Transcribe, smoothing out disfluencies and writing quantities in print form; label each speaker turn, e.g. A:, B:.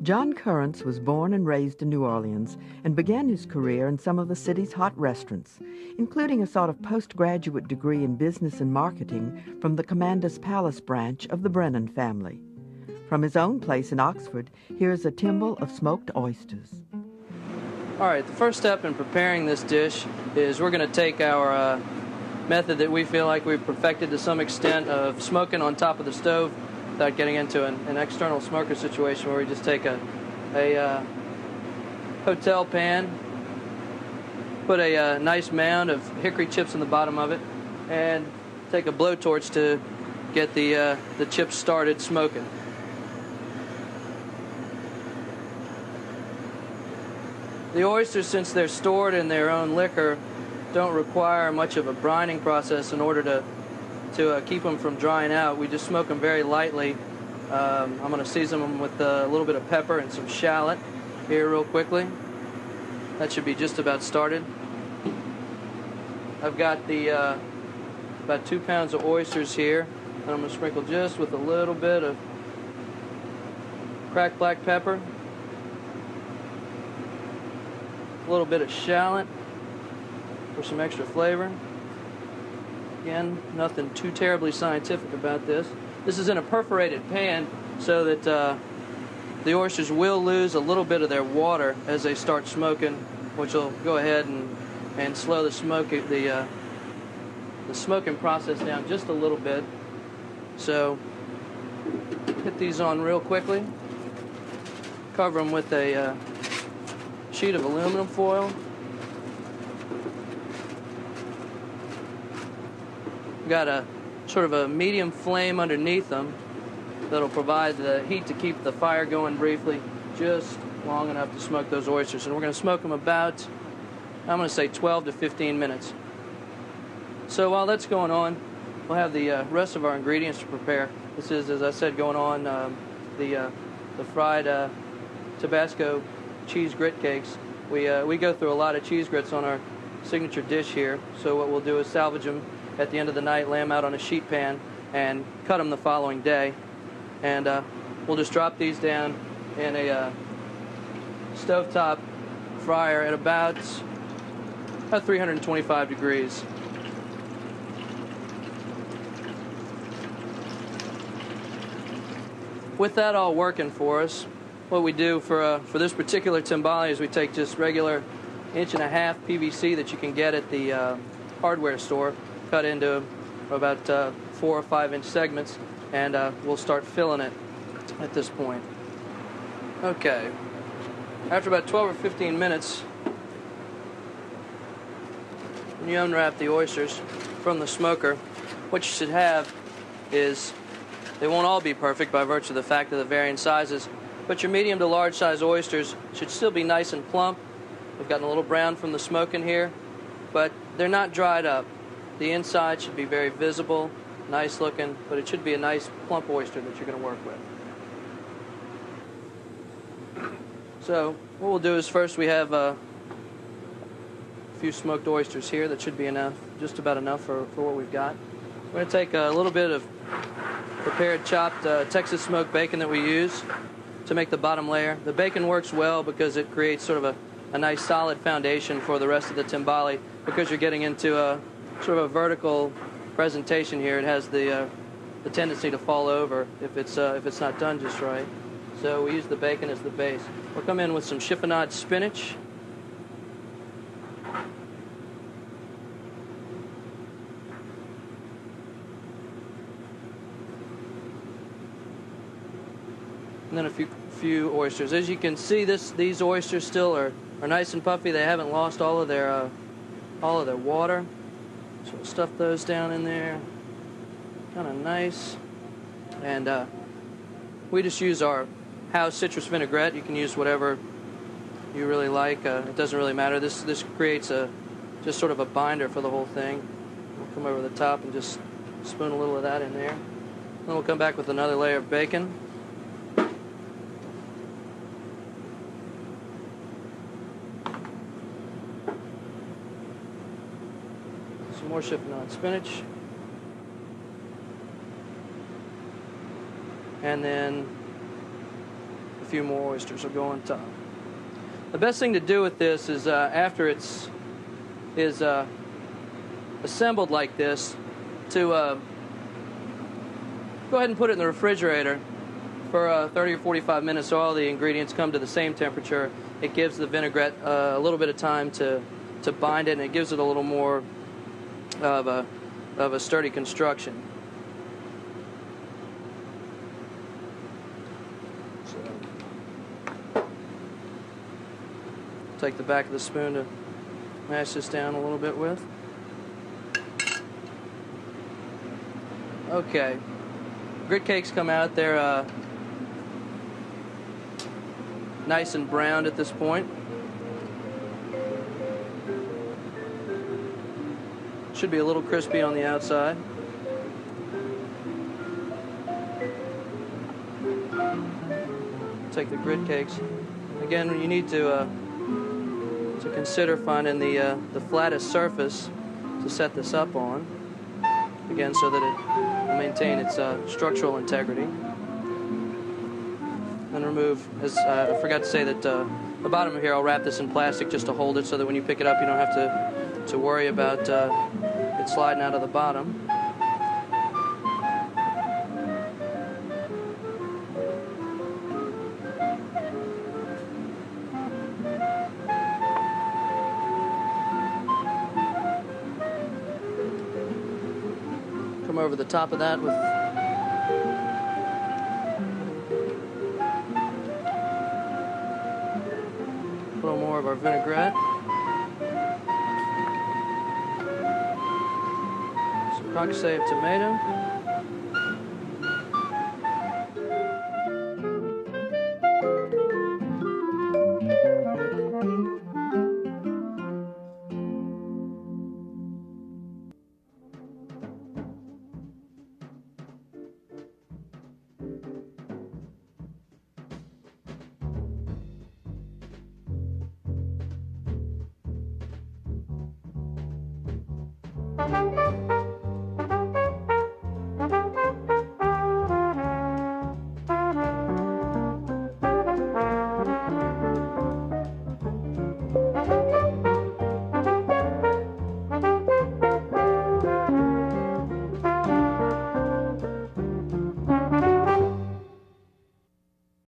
A: John Currence was born and raised in New Orleans and began his career in some of the city's hot restaurants, including a sort of postgraduate degree in business and marketing from the Commander's Palace branch of the Brennan family. From his own place in Oxford, here's a timbale of smoked oysters.
B: All right, the first step in preparing this dish is we're going to take our method that we feel like we've perfected to some extent of smoking on top of the stove without getting into an external smoker situation where we just take a hotel pan, put a nice mound of hickory chips in the bottom of it, and take a blowtorch to get the chips started smoking. The oysters, since they're stored in their own liquor, don't require much of a brining process in order to keep them from drying out. We just smoke them very lightly. I'm going to season them with a little bit of pepper and some shallot here real quickly. That should be just about started. I've got the about 2 pounds of oysters here, and I'm going to sprinkle just with a little bit of cracked black pepper, a little bit of shallot for some extra flavor. Again, nothing too terribly scientific about this. This is in a perforated pan so that the oysters will lose a little bit of their water as they start smoking, which will go ahead and slow the smoking process down just a little bit. So hit these on real quickly. Cover them with a sheet of aluminum foil. Got a sort of a medium flame underneath them that'll provide the heat to keep the fire going briefly, just long enough to smoke those oysters. And we're going to smoke them about, I'm going to say 12 to 15 minutes. So while that's going on, we'll have the rest of our ingredients to prepare. This is, as I said, going on the fried Tabasco-Cheese grit cakes. We go through a lot of cheese grits on our signature dish here. So what we'll do is salvage them at the end of the night, lay them out on a sheet pan, and cut them the following day. And we'll just drop these down in a stovetop fryer at about 325 degrees. With that all working for us, what we do for this particular timbale is we take just regular 1.5-inch PVC that you can get at the hardware store, cut into about 4 or 5 inch segments, and we'll start filling it at this point. Okay, after about 12 or 15 minutes, when you unwrap the oysters from the smoker, what you should have is, they won't all be perfect by virtue of the fact of the varying sizes, but your medium to large size oysters should still be nice and plump. We've gotten a little brown from the smoking here, but they're not dried up. The inside should be very visible, nice looking, but it should be a nice plump oyster that you're going to work with. So what we'll do is first we have a few smoked oysters here. That should be enough, just about enough for what we've got. We're going to take a little bit of prepared chopped Texas smoked bacon that we use to make the bottom layer. The bacon works well because it creates sort of a nice solid foundation for the rest of the timbale, because you're getting into a sort of a vertical presentation here. It has the tendency to fall over if it's not done just right. So we use the bacon as the base. We'll come in with some chiffonade spinach. And then a few oysters. As you can see, these oysters still are nice and puffy. They haven't lost all of their water. So we'll stuff those down in there, kind of nice. And we just use our house citrus vinaigrette. You can use whatever you really like. It doesn't really matter. This creates just sort of a binder for the whole thing. We'll come over the top and just spoon a little of that in there. Then we'll come back with another layer of bacon. Some more chiffonade spinach. and then a few more oysters will go on top. The best thing to do with this is after it's assembled like this, to go ahead and put it in the refrigerator for 30 or 45 minutes so all the ingredients come to the same temperature. It gives the vinaigrette a little bit of time to bind it, and it gives it a little more of a sturdy construction. So, take the back of the spoon to mash this down a little bit with. Okay, grit cakes come out. They're nice and browned at this point. Should be a little crispy on the outside. Take the grit cakes. Again, you need to consider finding the flattest surface to set this up on. Again, so that it will maintain its structural integrity. And remove, as I forgot to say that the bottom of here, I'll wrap this in plastic just to hold it so that when you pick it up, you don't have to worry about it sliding out of the bottom. Come over the top of that with a little more of our vinaigrette. Some concassé of tomato.